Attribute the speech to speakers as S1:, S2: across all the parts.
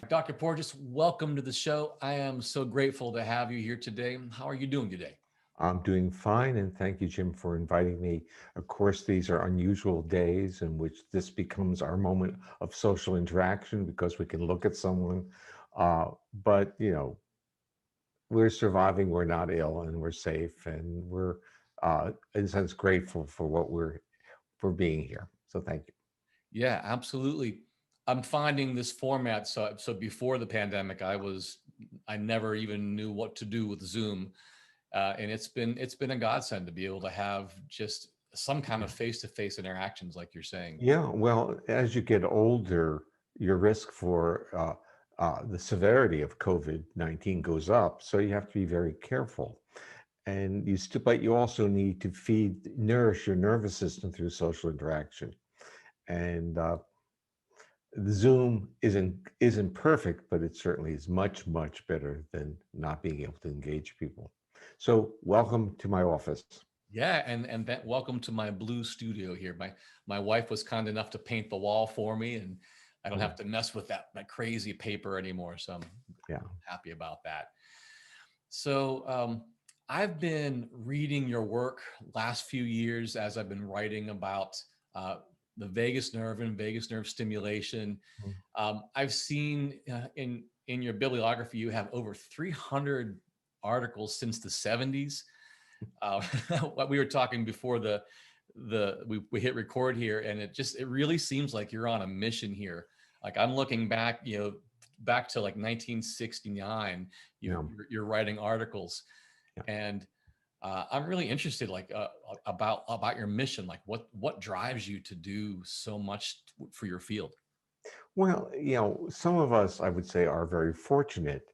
S1: Dr. Porges, welcome to the show. I am so grateful to have you here today. How are you doing today?
S2: I'm doing fine, and thank you, Jim, for inviting me. Of course, these are unusual days in which this becomes our moment of social interaction because we can look at someone. But we're surviving, we're not ill, and we're safe, and we're, in a sense, grateful for for being here. So thank you.
S1: Yeah, absolutely. I'm finding this format. So before the pandemic, I never even knew what to do with Zoom, and it's been a godsend to be able to have just some kind of face-to-face interactions, like you're saying.
S2: Yeah, well, as you get older, your risk for the severity of COVID-19 goes up, so you have to be very careful. And but you also need to nourish your nervous system through social interaction. And the Zoom isn't perfect, but it certainly is much, much better than not being able to engage people. So, welcome to my office.
S1: Yeah, and that welcome to my blue studio here. My wife was kind enough to paint the wall for me, and I don't have
S2: Mm,
S1: to mess with that crazy paper anymore. So I'm
S2: yeah.
S1: happy about that. So I've been reading your work last few years as I've been writing about uh, the vagus nerve and vagus nerve stimulation.
S2: Mm.
S1: I've seen in your bibliography you have over 300 articles since the 70s. What we were talking before we hit record here, and it really seems like you're on a mission here. Like I'm looking back, back to like 1969.
S2: Yeah.
S1: You're writing articles,
S2: Yeah.
S1: and I'm really interested, like about your mission. Like what drives you to do so much for your field?
S2: Well, some of us, I would say, are very fortunate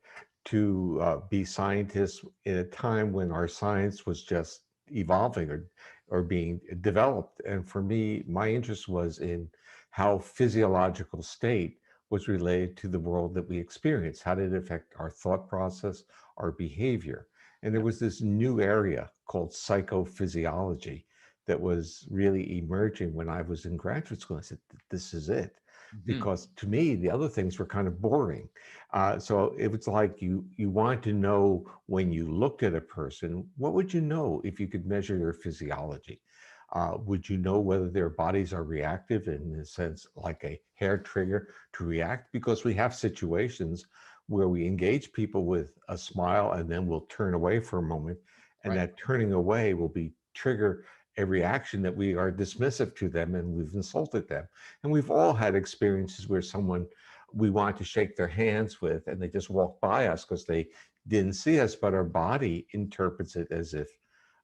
S2: to be scientists in a time when our science was just evolving or being developed. And for me, my interest was in how physiological state was related to the world that we experience. How did it affect our thought process, our behavior? And there was this new area called psychophysiology that was really emerging when I was in graduate school. I said, this is it,
S1: Mhm.
S2: because to me the other things were kind of boring. So it was like you want to know, when you looked at a person, what would you know if you could measure their physiology? Would you know whether their bodies are reactive, in a sense like a hair trigger to react? Because we have situations where we engage people with a smile and then we'll turn away for a moment, and
S1: Right.
S2: that turning away will be trigger a reaction that we are dismissive to them and we've insulted them. And we've all had experiences where someone we want to shake their hands with and they just walk by us because they didn't see us, but our body interprets it as if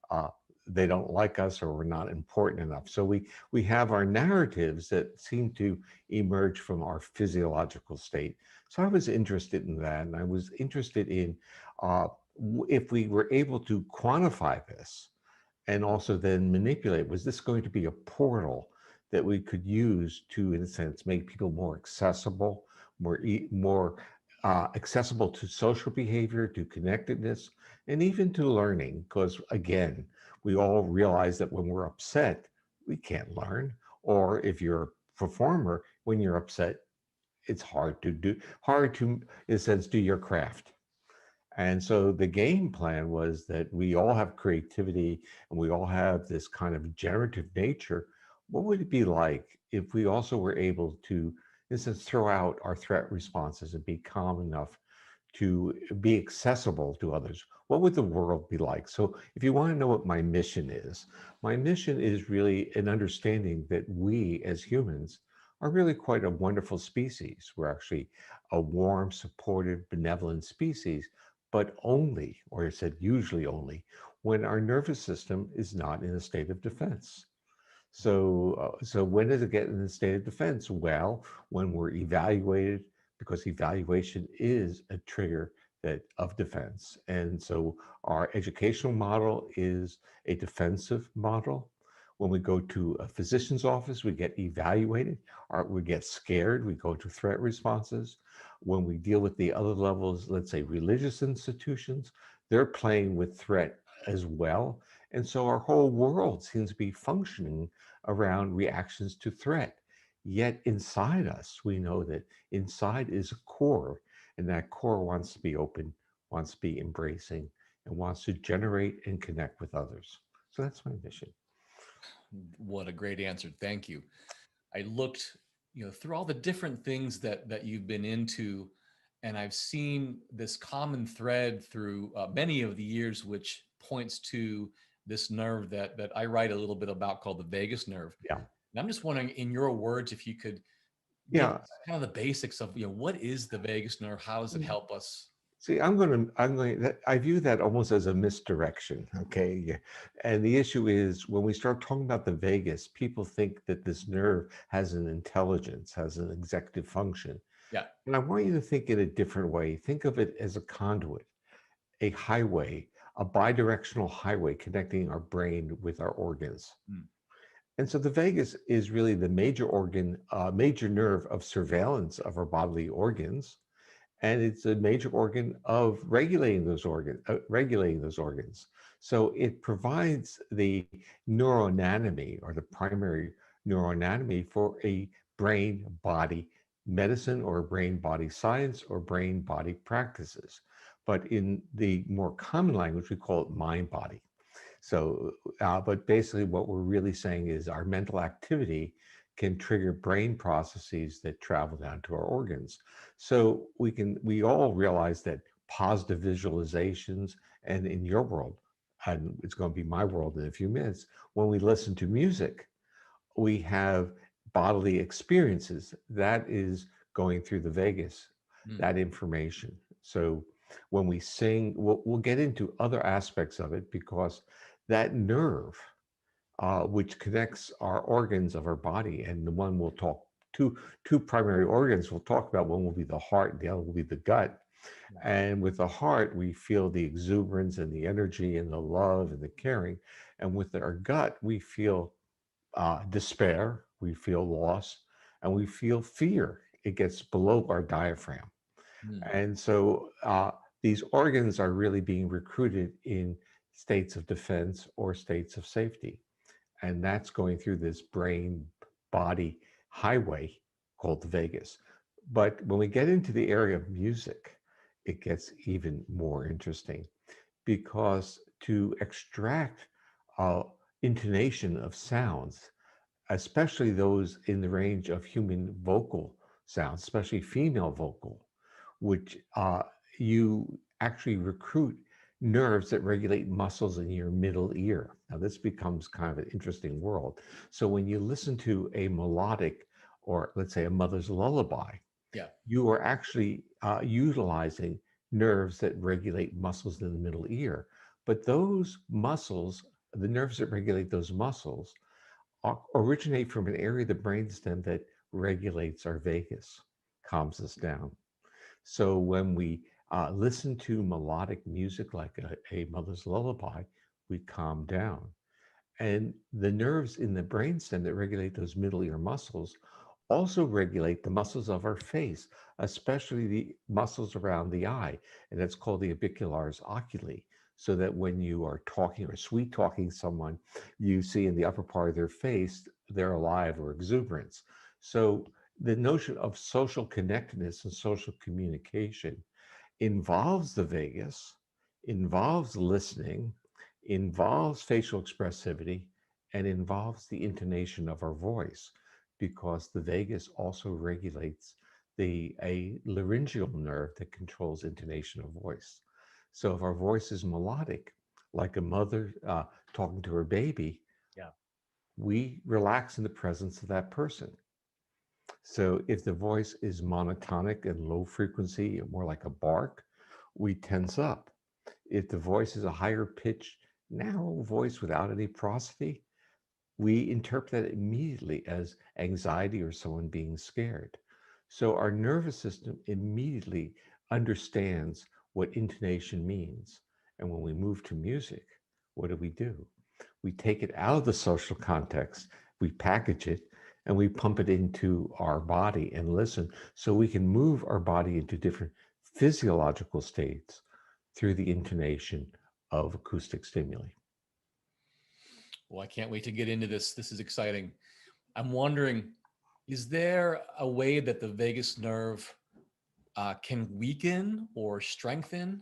S2: uh, they don't like us or we're not important enough. So we have our narratives that seem to emerge from our physiological state. So I was interested in that, and I was interested in if we were able to quantify this and also then manipulate. Was this going to be a portal that we could use to, in a sense, make people more accessible, more accessible to social behavior, to connectedness, and even to learning? Because again, we all realize that when we're upset, we can't learn. Or if you're a performer, when you're upset, it's hard to, in a sense, do your craft. And so the game plan was that we all have creativity and we all have this kind of generative nature. What would it be like if we also were able to, in a sense, throw out our threat responses and be calm enough to be accessible to others? What would the world be like? So, if you want to know what my mission is really an understanding that we as humans are really quite a wonderful species. We're actually a warm, supportive, benevolent species, but only, or I said usually only, when our nervous system is not in a state of defense. So when does it get in the state of defense? Well, when we're evaluated, because evaluation is a trigger that of defense. And so our educational model is a defensive model. When we go to a physician's office, we get evaluated, or we get scared, we go to threat responses. When we deal with the other levels, let's say religious institutions, they're playing with threat as well. And so our whole world seems to be functioning around reactions to threat. Yet inside us, we know that inside is a core, and that core wants to be open, wants to be embracing, and wants to generate and connect with others. So that's my mission.
S1: What a great answer. Thank you. I looked, through all the different things that you've been into, and I've seen this common thread through many of the years, which points to this nerve that I write a little bit about called the vagus nerve.
S2: Yeah.
S1: And I'm just wondering, in your words, if you could give
S2: Yeah.
S1: us kind of the basics of, what is the vagus nerve? How does it help us?
S2: See, I view that almost as a misdirection. Okay. Yeah. And the issue is when we start talking about the vagus, people think that this nerve has an intelligence, has an executive function.
S1: Yeah.
S2: And I want you to think in a different way. Think of it as a conduit, a highway, a bidirectional highway connecting our brain with our organs.
S1: Mm.
S2: And so the vagus is really the major organ, major nerve of surveillance of our bodily organs, and it's a major organ of regulating those organs. So it provides the neuroanatomy or the primary neuroanatomy for a brain body medicine or brain body science or brain body practices. But in the more common language, we call it mind body. So, but basically, what we're really saying is our mental activity can trigger brain processes that travel down to our organs. So we all realize that positive visualizations, and in your world, and it's going to be my world in a few minutes, when we listen to music, we have bodily experiences that is going through the vagus,
S1: Mm.
S2: that information. So when we sing, we'll get into other aspects of it because that nerve, which connects our organs of our body, and the one we'll talk two primary organs we'll talk about. One will be the heart, and the other will be the gut.
S1: Yeah.
S2: And with the heart, we feel the exuberance and the energy and the love and the caring. And with our gut, we feel despair, we feel loss, and we feel fear. It gets below our diaphragm.
S1: Mm.
S2: And so these organs are really being recruited in states of defense or states of safety. And that's going through this brain body highway called the vagus. But when we get into the area of music, it gets even more interesting because to extract uh, intonation of sounds, especially those in the range of human vocal sounds, especially female vocal, which you actually recruit nerves that regulate muscles in your middle ear. Now, this becomes kind of an interesting world. So, when you listen to a melodic, or let's say a mother's lullaby,
S1: Yeah.
S2: you are actually utilizing nerves that regulate muscles in the middle ear. But those muscles, the nerves that regulate those muscles, originate from an area of the brainstem that regulates our vagus, calms us down. So when we listen to melodic music like a mother's lullaby, we calm down. And the nerves in the brainstem that regulate those middle ear muscles also regulate the muscles of our face, especially the muscles around the eye. And that's called the orbicularis oculi. So that when you are talking or sweet talking someone, you see in the upper part of their face, they're alive or exuberance. So the notion of social connectedness and social communication involves the vagus, involves listening, involves facial expressivity, and involves the intonation of our voice, because the vagus also regulates a laryngeal nerve that controls intonation of voice. So if our voice is melodic, like a mother talking to her baby,
S1: Yeah.
S2: we relax in the presence of that person. So if the voice is monotonic and low frequency, more like a bark, we tense up. If the voice is a higher pitched, narrow voice without any prosody, we interpret that immediately as anxiety or someone being scared. So our nervous system immediately understands what intonation means. And when we move to music, what do? We take it out of the social context, we package it, and we pump it into our body and listen so we can move our body into different physiological states through the intonation of acoustic stimuli.
S1: Well, I can't wait to get into this. This is exciting. I'm wondering, Is there a way that the vagus nerve can weaken or strengthen?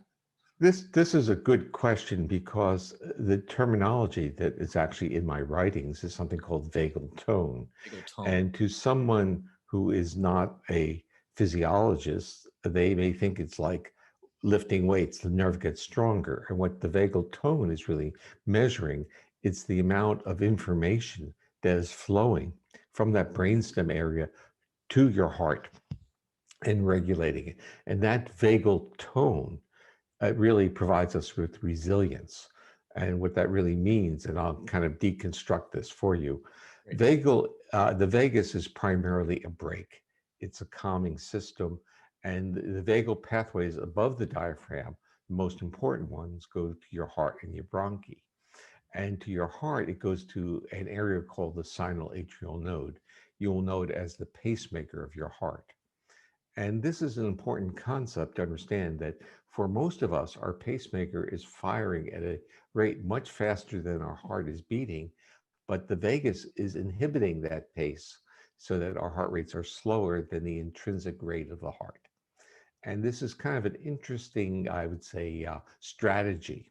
S2: This is a good question because the terminology that is actually in my writings is something called vagal tone.
S1: Vagal tone.
S2: And to someone who is not a physiologist, they may think it's like lifting weights, the nerve gets stronger. And what the vagal tone is really measuring, it's the amount of information that is flowing from that brainstem area to your heart and regulating it. And that vagal tone it really provides us with resilience. And what that really means, and I'll kind of deconstruct this for you.
S1: Great.
S2: The vagus is primarily a brake. It's a calming system, and the vagal pathways above the diaphragm, the most important ones, go to your heart and your bronchi. And to your heart, it goes to an area called the sinoatrial node. You will know it as the pacemaker of your heart. And this is an important concept to understand that for most of us, our pacemaker is firing at a rate much faster than our heart is beating, but the vagus is inhibiting that pace so that our heart rates are slower than the intrinsic rate of the heart. And this is kind of an interesting, I would say, strategy.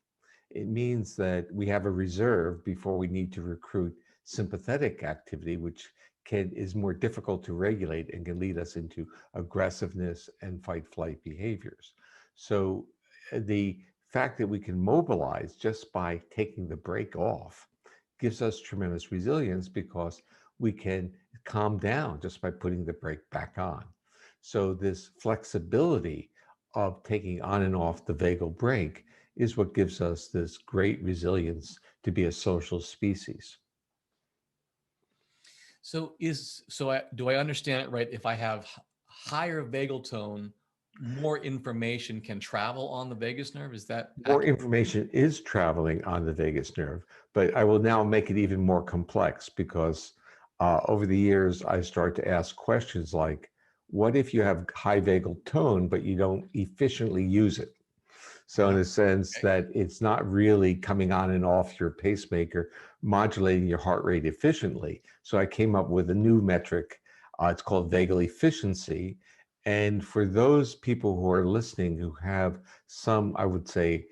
S2: It means that we have a reserve before we need to recruit sympathetic activity, which is more difficult to regulate and can lead us into aggressiveness and fight flight behaviors. So the fact that we can mobilize just by taking the brake off gives us tremendous resilience because we can calm down just by putting the brake back on. So this flexibility of taking on and off the vagal brake is what gives us this great resilience to be a social species.
S1: Do I understand it right? If I have higher vagal tone, more information can travel on the vagus nerve. Is that
S2: More
S1: accurate?
S2: information is traveling on the vagus nerve, but I will now make it even more complex because over the years, I started to ask questions like, what if you have high vagal tone, but you don't efficiently use it? So in a sense
S1: Okay.
S2: that it's not really coming on and off your pacemaker, modulating your heart rate efficiently. So I came up with a new metric. It's called vagal efficiency. And for those people who are listening who have some, I would say,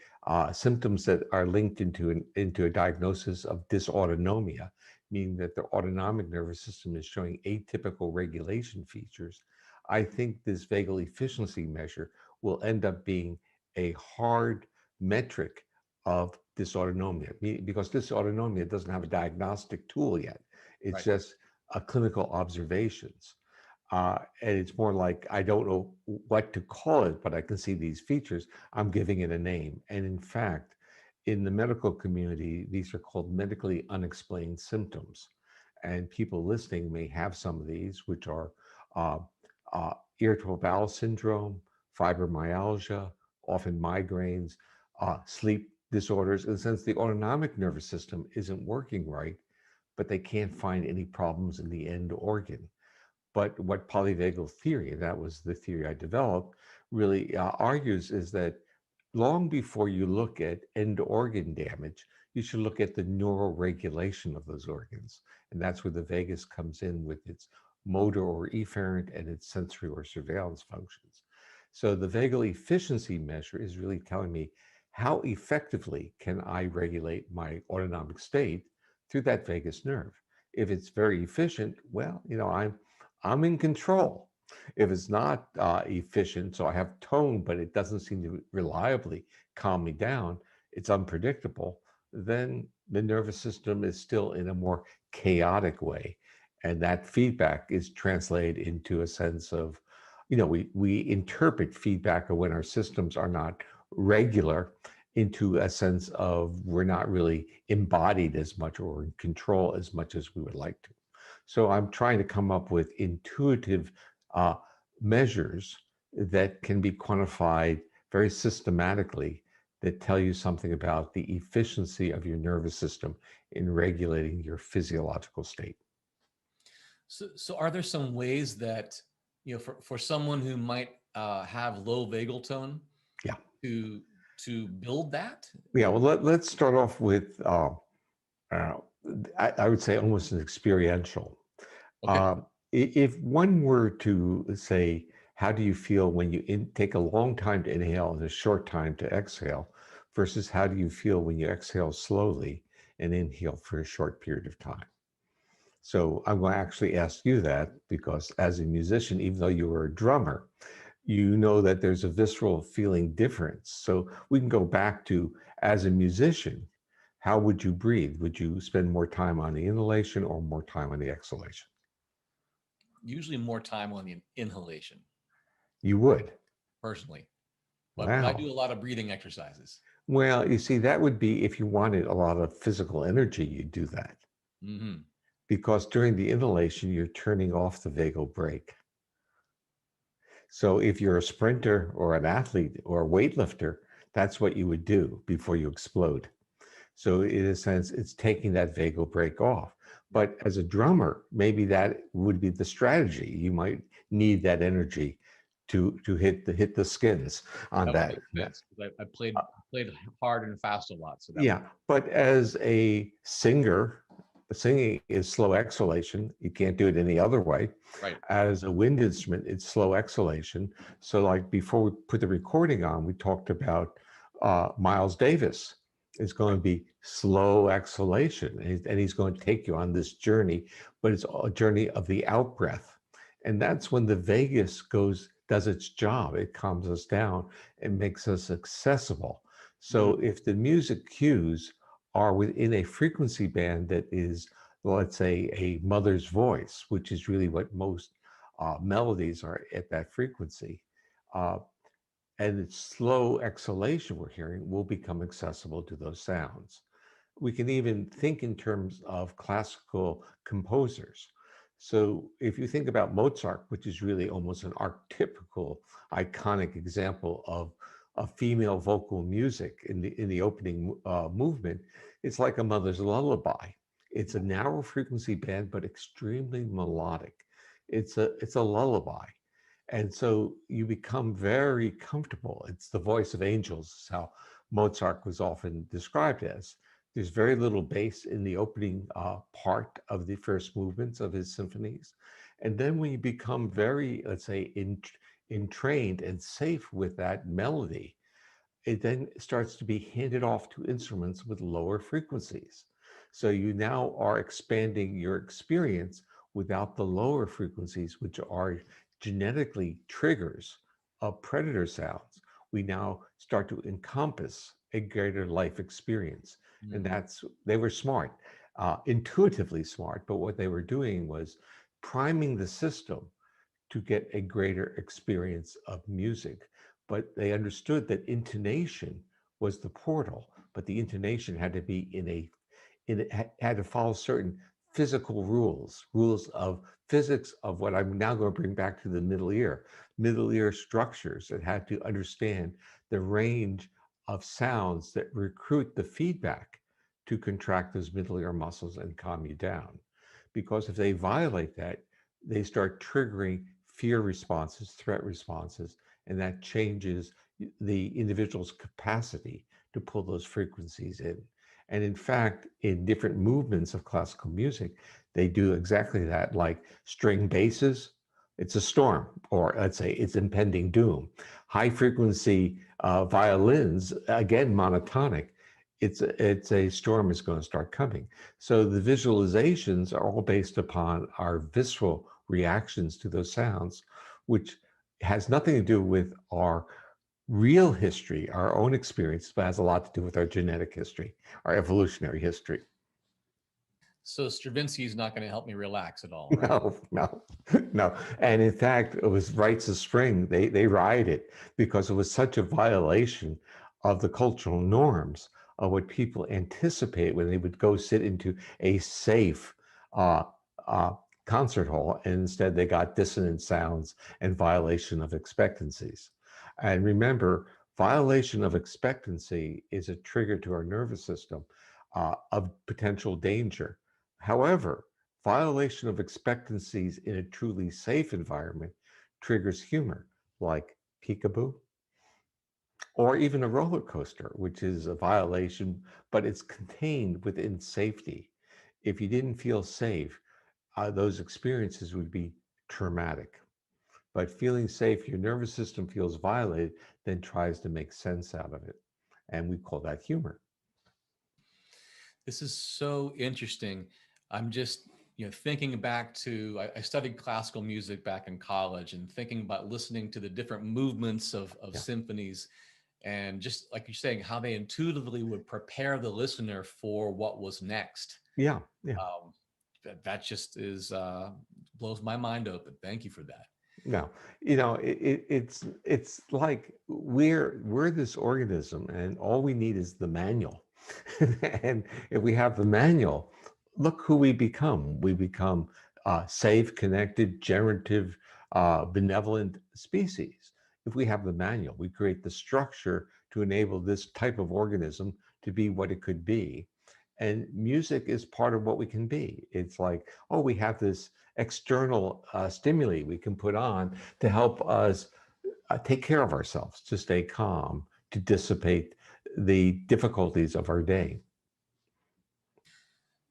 S2: symptoms that are linked into a diagnosis of dysautonomia, meaning that their autonomic nervous system is showing atypical regulation features, I think this vagal efficiency measure will end up being a hard metric of dysautonomia because dysautonomia doesn't have a diagnostic tool yet. It's
S1: Right.
S2: just a clinical observations. And it's more like I don't know what to call it, but I can see these features. I'm giving it a name. And in fact, in the medical community, these are called medically unexplained symptoms. And people listening may have some of these, which are uh, irritable bowel syndrome, fibromyalgia, often migraines, sleep disorders, in the sense the autonomic nervous system isn't working right, but they can't find any problems in the end organ. But what polyvagal theory, and that was the theory I developed, really argues is that long before you look at end organ damage, you should look at the neural regulation of those organs. And that's where the vagus comes in with its motor or efferent and its sensory or surveillance functions. So the vagal efficiency measure is really telling me how effectively can I regulate my autonomic state through that vagus nerve. If it's very efficient, well, I'm in control. If it's not efficient, so I have tone, but it doesn't seem to reliably calm me down, it's unpredictable, then the nervous system is still in a more chaotic way. And that feedback is translated into a sense of, we interpret feedback of when our systems are not regular into a sense of we're not really embodied as much or in control as much as we would like to. So I'm trying to come up with intuitive uh, measures that can be quantified very systematically that tell you something about the efficiency of your nervous system in regulating your physiological state.
S1: So are there some ways that, for someone who might have low vagal tone
S2: Yeah.
S1: to build that?
S2: Yeah. Well, let's start off with, uh, I would say, almost an experiential.
S1: Okay.
S2: Uh, If one were to say, how do you feel when you take a long time to inhale and a short time to exhale, versus how do you feel when you exhale slowly and inhale for a short period of time? So I'm going to actually ask you that because as a musician, even though you were a drummer, you know that there's a visceral feeling difference. So we can go back to, as a musician, how would you breathe? Would you spend more time on the inhalation or more time on the exhalation?
S1: Usually more time on the inhalation,
S2: You would.
S1: personally, but I
S2: Wow.
S1: do a lot of breathing exercises.
S2: Well, you see, that would be if you wanted a lot of physical energy, you'd do that.
S1: Hmm.
S2: Because during the inhalation, you're turning off the vagal brake. So if you're a sprinter or an athlete or a weightlifter, that's what you would do before you explode. So in a sense, it's taking that vagal brake off.
S1: Right.
S2: But as a drummer, maybe that would be the strategy. You might need that energy to hit the skins on
S1: That would
S2: that.
S1: make sense because I played hard and fast a lot, so that would.
S2: Yeah, but as a singer, singing is slow exhalation. You can't do it any other way.
S1: Right.
S2: As a wind instrument, it's slow exhalation. So, like before we put the recording on, we talked about Miles Davis. It's going
S1: Right.
S2: to be slow exhalation, and he's going to take you on this journey, but it's a journey of the out breath, and that's when the vagus does its job. It calms us down and makes us accessible.
S1: Mm.
S2: So if the music cues are within a frequency band that is, let's say, a mother's voice, which is really what most melodies are at that frequency, uh, and it's slow exhalation we're hearing will become accessible to those sounds. We can even think in terms of classical composers. So if you think about Mozart, which is really almost an archetypical, iconic example of a female vocal music in the opening movement, it's like a mother's lullaby. It's a narrow frequency band, but extremely melodic. It's a lullaby. And so you become very comfortable. It's the voice of angels, is how Mozart was often described as. There's very little bass in the opening part of the first movements of his symphonies. And then when you become very, let's say, entrained and safe with that melody, it then starts to be handed off to instruments with lower frequencies. So you now are expanding your experience without the lower frequencies, which are genetically triggers of predator sounds. We now start to encompass a greater life experience. And
S1: Hmm.
S2: they were smart, intuitively smart, but what they were doing was priming the system to get a greater experience of music. But they understood that intonation was the portal, but the intonation had to be had to follow certain physical rules of physics of what I'm now going to bring back to the middle ear structures that had to understand the range of sounds that recruit the feedback to contract those middle ear muscles and calm you down. Because if they violate that, they start triggering fear responses, threat responses, and that changes the individual's capacity to pull those frequencies in. And in fact, in different movements of classical music, they do exactly that, like string basses, it's a storm, or let's say it's impending doom. High frequency violins, again, monotonic, it's a storm is going to start coming. So the visualizations are all based upon our visceral reactions to those sounds, which has nothing to do with our real history, our own experience, but has a lot to do with our genetic history, our evolutionary history.
S1: So Stravinsky is not going to help me relax at all, right?
S2: No, no, no. And in fact, it was Rites of Spring. They rioted because it was such a violation of the cultural norms of what people anticipate when they would go sit into a safe uh, uh, concert hall, and instead they got dissonant sounds and violation of expectancies. And remember, violation of expectancy is a trigger to our nervous system of potential danger. However, violation of expectancies in a truly safe environment triggers humor, like peekaboo, or even a roller coaster, which is a violation, but it's contained within safety. If you didn't feel safe, those experiences would be traumatic. But feeling safe, your nervous system feels violated, then tries to make sense out of it. And we call that humor.
S1: This is so interesting. I'm just, thinking back to, I studied classical music back in college and thinking about listening to the different movements of
S2: Yeah.
S1: symphonies, and just like you're saying, how they intuitively would prepare the listener for what was next.
S2: Yeah. Yeah.
S1: Um, that just blows my mind open. Thank you for that.
S2: No, it's like we're this organism, and all we need is the manual. And if we have the manual, look who we become. We become safe, connected, generative, benevolent species. If we have the manual, we create the structure to enable this type of organism to be what it could be. And music is part of what we can be. It's like, oh, we have this external stimuli we can put on to help us take care of ourselves, to stay calm, to dissipate the difficulties of our day.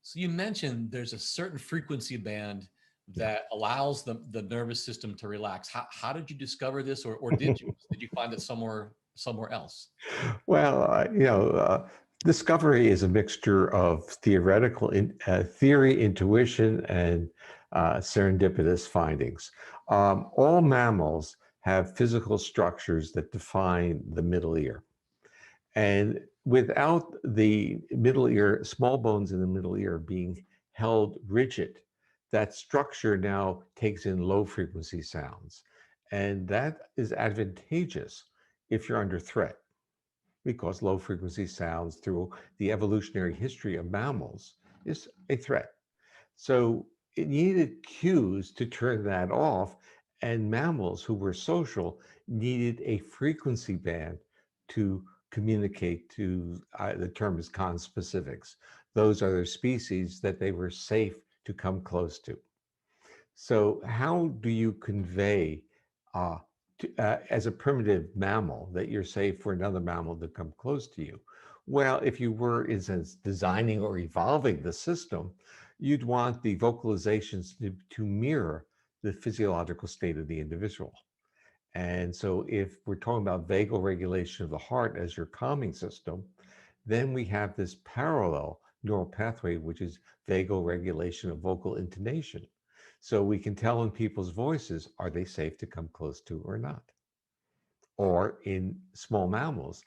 S1: So you mentioned there's a certain frequency band
S2: Yeah.
S1: that allows the nervous system to relax. How did you discover this, or did you find it somewhere else?
S2: Well, discovery is a mixture of theoretical theory, intuition, and serendipitous findings. All mammals have physical structures that define the middle ear. And without the middle ear, small bones in the middle ear being held rigid, that structure now takes in low frequency sounds. And that is advantageous if you're under threat, because low frequency sounds through the evolutionary history of mammals is a threat. So it needed cues to turn that off, and mammals who were social needed a frequency band to communicate to, the term is conspecifics. Those are the species that they were safe to come close to. So how do you convey uh, as a primitive mammal that you're safe for another mammal to come close to you? Well, if you were, in a sense, designing or evolving the system, you'd want the vocalizations to mirror the physiological state of the individual. And so if we're talking about vagal regulation of the heart as your calming system, then we have this parallel neural pathway, which is vagal regulation of vocal intonation. So we can tell in people's voices, are they safe to come close to or not? Or in small mammals,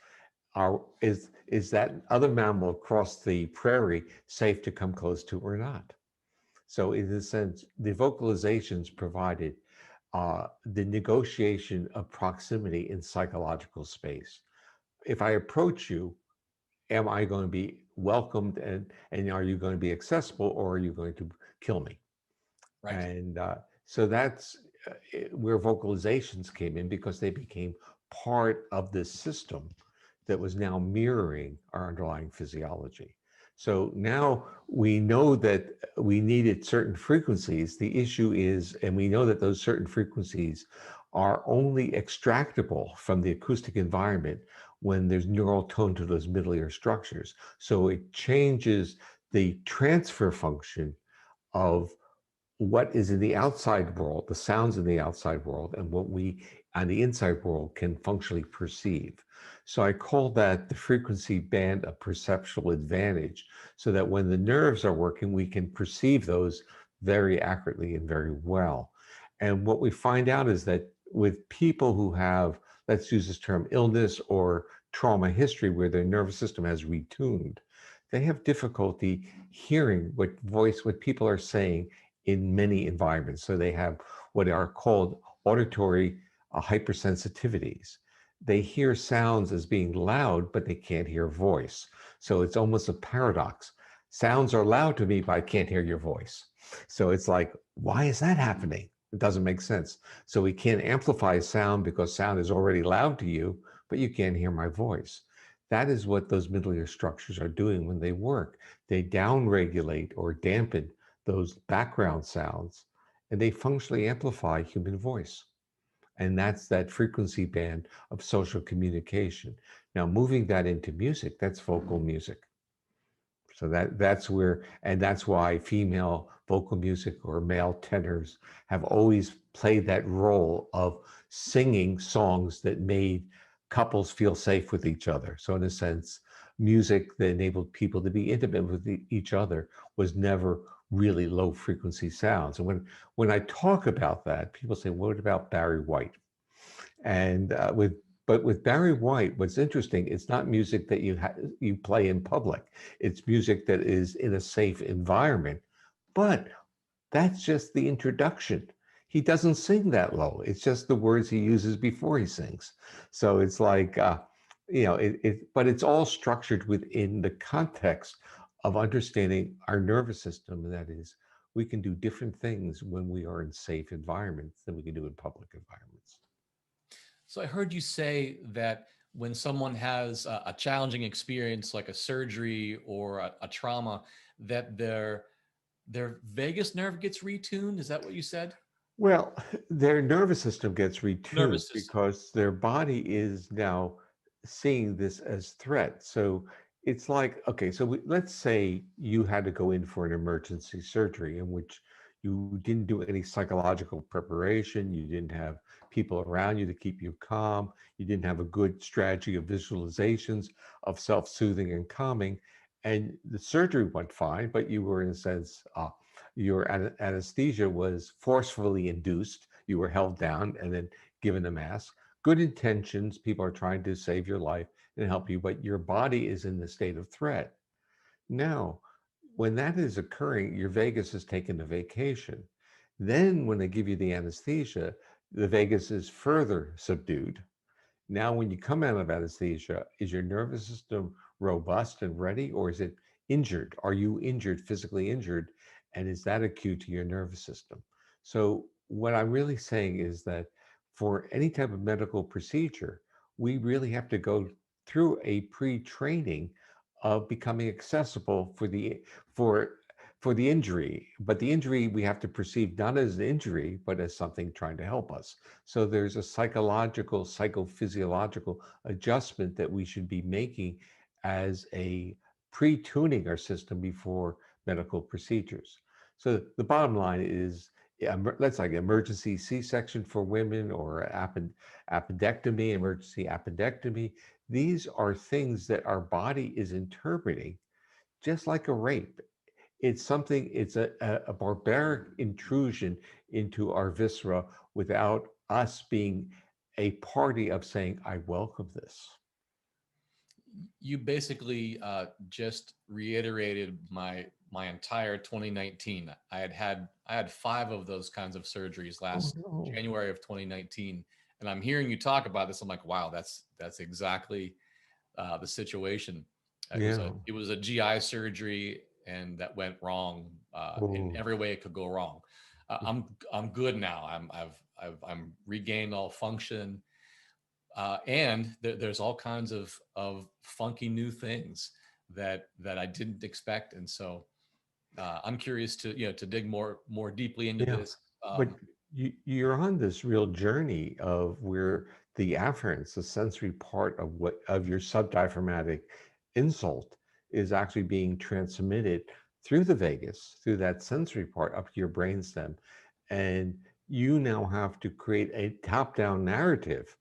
S2: is that other mammal across the prairie safe to come close to or not? So in a sense, the vocalizations provided the negotiation of proximity in psychological space. If I approach you, am I going to be welcomed, and are you going to be accessible, or are you going to kill me?
S1: Right.
S2: And so that's where vocalizations came in, because they became part of this system that was now mirroring our underlying physiology. So now we know that we needed certain frequencies. The issue is, and we know that those certain frequencies are only extractable from the acoustic environment when there's neural tone to those middle ear structures. So it changes the transfer function of what is in the outside world, the sounds in the outside world, and what we on the inside world can functionally perceive. So I call that the frequency band of perceptual advantage, so that when the nerves are working, we can perceive those very accurately and very well. And what we find out is that with people who have, let's use this term, illness or trauma history, where their nervous system has retuned, they have difficulty hearing what people are saying in many environments. So they have what are called auditory hypersensitivities. They hear sounds as being loud, but they can't hear voice. So it's almost a paradox. Sounds are loud to me, but I can't hear your voice. So it's like, why is that happening? It doesn't make sense. So we can't amplify sound because sound is already loud to you, but you can't hear my voice. That is what those middle ear structures are doing when they work. They downregulate or dampen those background sounds, and they functionally amplify human voice. And that's that frequency band of social communication. Now, moving that into music, that's vocal music. So that's where, and that's why female vocal music or male tenors have always played that role of singing songs that made couples feel safe with each other. So in a sense, music that enabled people to be intimate with each other was never really low frequency sounds. And when I talk about that, people say, "What about Barry White?" And with Barry White, what's interesting, it's not music that you play in public. It's music that is in a safe environment. But that's just the introduction. He doesn't sing that low. It's just the words he uses before he sings. So it's like, but it's all structured within the context of understanding our nervous system. And that is, we can do different things when we are in safe environments than we can do in public environments.
S1: So I heard you say that when someone has a challenging experience like a surgery or a trauma, that their vagus nerve gets retuned. Is that what you said?
S2: Well, their nervous system gets retuned
S1: Nervous system.
S2: because their body is now seeing this as threat. So it's like, okay, so let's say you had to go in for an emergency surgery in which you didn't do any psychological preparation, you didn't have people around you to keep you calm, you didn't have a good strategy of visualizations, of self-soothing and calming, and the surgery went fine, but you were in a sense your anesthesia was forcefully induced. You were held down and then given a mask. Good intentions, people are trying to save your life and help you, but your body is in the state of threat. Now, when that is occurring, your vagus is taking a vacation. Then, when they give you the anesthesia, the vagus is further subdued. Now, when you come out of anesthesia, is your nervous system robust and ready, or is it injured? Are you injured, physically injured? And is that acute to your nervous system? So, what I'm really saying is that for any type of medical procedure, we really have to go through a pre-training of becoming accessible for for the injury. But the injury we have to perceive not as an injury, but as something trying to help us. So there's a psychological, psychophysiological adjustment that we should be making as a pre-tuning our system before medical procedures. So the bottom line is, yeah, let's like emergency C-section for women or appendectomy, emergency appendectomy. These are things that our body is interpreting just like a rape. It's something, it's a barbaric intrusion into our viscera without us being a party of saying, I welcome this.
S1: You basically just reiterated my entire 2019. I had 5 of those kinds of surgeries
S2: Oh,
S1: last
S2: no.
S1: January of 2019, and I'm hearing you talk about this. I'm like, wow, that's exactly the situation.
S2: Yeah.
S1: It was a GI surgery, and that went wrong in
S2: Oh,
S1: every way it could go wrong. I'm good now. I'm regained all function, and there's all kinds of funky new things that I didn't expect, and so I'm curious to to dig more deeply into
S2: yeah.
S1: this.
S2: But you're on this real journey of where the afferents, the sensory part of what of your subdiaphragmatic insult, is actually being transmitted through the vagus, through that sensory part up to your brainstem, and you now have to create a top-down narrative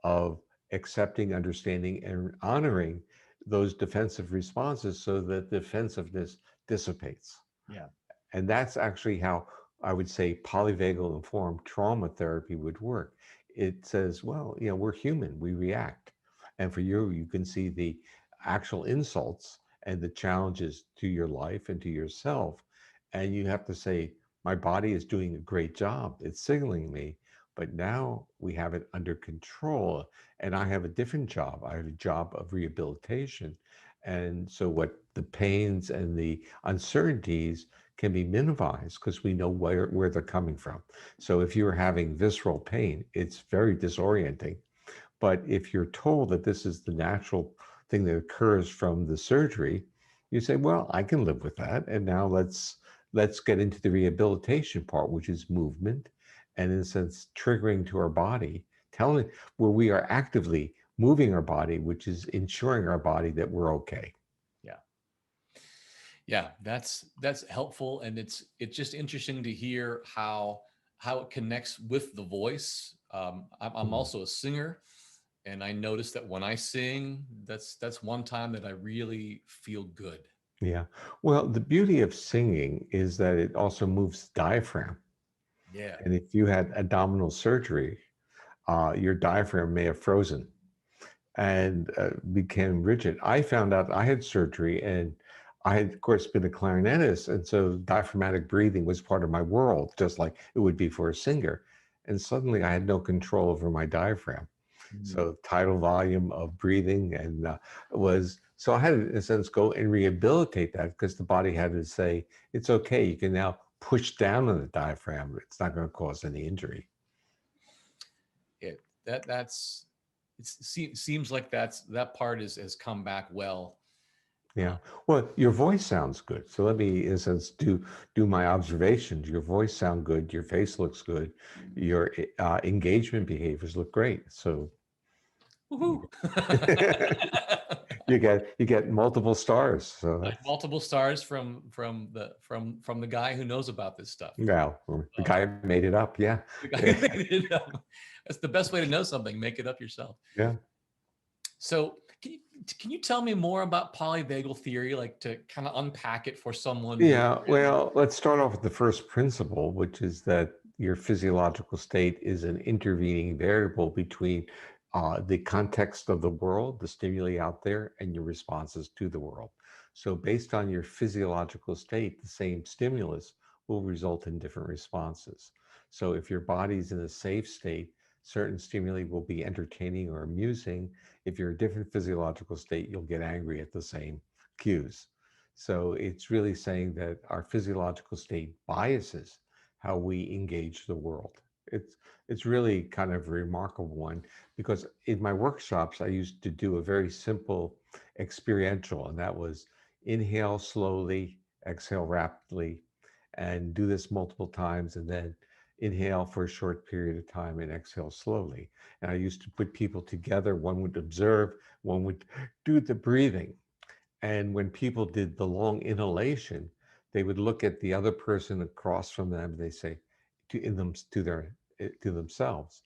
S2: of accepting, understanding, and honoring those defensive responses so that defensiveness dissipates.
S1: Yeah.
S2: And that's actually how I would say polyvagal informed trauma therapy would work. It says, well, we're human, we react. And for you, you can see the actual insults and the challenges to your life and to yourself. And you have to say, my body is doing a great job. It's signaling me, but now we have it under control. And I have a different job. I have a job of rehabilitation. And so, what the pains and the uncertainties can be minimized because we know where they're coming from. So if you're having visceral pain, it's very disorienting. But if you're told that this is the natural thing that occurs from the surgery, you say, well, I can live with that. And now let's get into the rehabilitation part, which is movement and in a sense triggering to our body, telling where we are actively moving our body, which is ensuring our body that we're okay.
S1: Yeah. Yeah, that's helpful, and it's just interesting to hear how it connects with the voice. I'm
S2: Mm.
S1: also a singer, and I notice that when I sing, that's one time that I really feel good.
S2: Yeah. Well, the beauty of singing is that it also moves the diaphragm.
S1: Yeah.
S2: And if you had abdominal surgery, your diaphragm may have frozen and became rigid. I found out I had surgery, and I had, of course, been a clarinetist. And so diaphragmatic breathing was part of my world, just like it would be for a singer. And suddenly I had no control over my diaphragm.
S1: Mm.
S2: So tidal volume of breathing and was so I had to, in a sense, go and rehabilitate that because the body had to say it's okay. You can now push down on the diaphragm. It's not going to cause any injury.
S1: It that's seems like that part has come back well.
S2: Yeah. Well, your voice sounds good. So let me, in a sense, do my observations. Your voice sound good. Your face looks good. Your engagement behaviors look great. So
S1: Woohoo!
S2: you get multiple stars. So that's
S1: Multiple stars from the guy who knows about this stuff.
S2: well, the
S1: Um,
S2: guy made it up. Yeah.
S1: the guy who made it up. That's the best way to know something. Make it up yourself.
S2: Yeah.
S1: So, can you tell me more about polyvagal theory, like to kind of unpack it for someone who?
S2: Yeah, well, let's start off with the first principle, which is that your physiological state is an intervening variable between the context of the world, the stimuli out there, and your responses to the world. So, based on your physiological state, the same stimulus will result in different responses. So, if your body's in a safe state, certain stimuli will be entertaining or amusing. If you're in a different physiological state, you'll get angry at the same cues. So it's really saying that our physiological state biases how we engage the world. It's really kind of a remarkable one because in my workshops I used to do a very simple experiential, and that was inhale slowly, exhale rapidly, and do this multiple times, and then inhale for a short period of time and exhale slowly. And I used to put people together. One would observe, one would do the breathing, and when people did the long inhalation, they would look at the other person across from them. They say to themselves,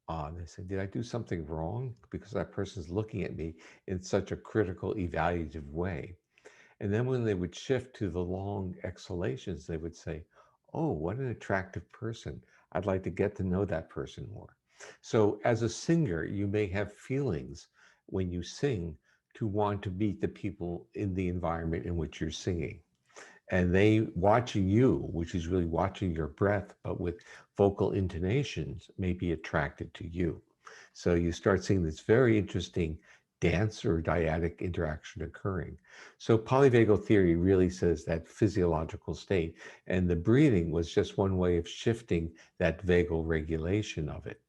S2: they say, "Did I do something wrong?" Because that person's looking at me in such a critical, evaluative way. And then when they would shift to the long exhalations, they would say, "Oh, what an attractive person. I'd like to get to know that person more." So, as a singer, you may have feelings when you sing to want to meet the people in the environment in which you're singing. And they watching you, which is really watching your breath, but with vocal intonations, may be attracted to you. So you start seeing this very interesting dance or dyadic interaction occurring. So polyvagal theory really says that physiological state, and the breathing was just one way of shifting that vagal regulation of it.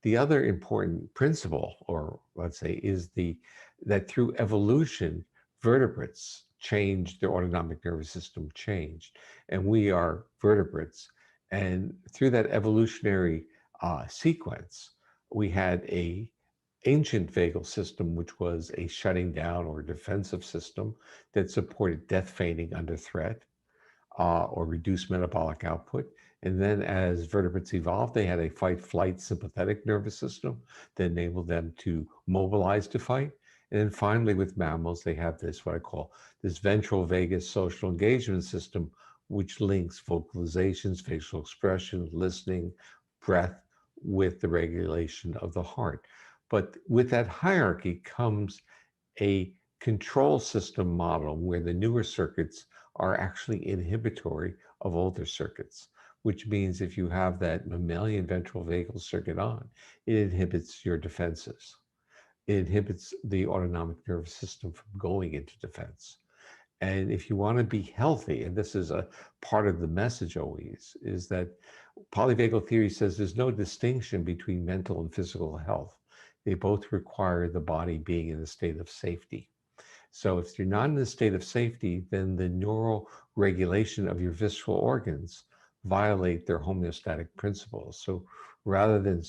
S2: The other important principle, or let's say, is the that through evolution, vertebrates changed, their autonomic nervous system changed, and we are vertebrates. And through that evolutionary sequence, we had a ancient vagal system, which was a shutting down or defensive system that supported death feigning under threat or reduce metabolic output. And then as vertebrates evolved, they had a fight flight sympathetic nervous system that enabled them to mobilize to fight. And then finally, with mammals, they have this, what I call this ventral vagus social engagement system, which links vocalizations, facial expression, listening, breath with the regulation of the heart. But with that hierarchy comes a control system model where the newer circuits are actually inhibitory of older circuits, which means if you have that mammalian ventral vagal circuit on, it inhibits your defenses. It inhibits the autonomic nervous system from going into defense. And if you want to be healthy, and this is a part of the message always, is that polyvagal theory says there's no distinction between mental and physical health. They both require the body being in a state of safety. So if you're not in a state of safety, then the neural regulation of your visceral organs violate their homeostatic principles. So rather than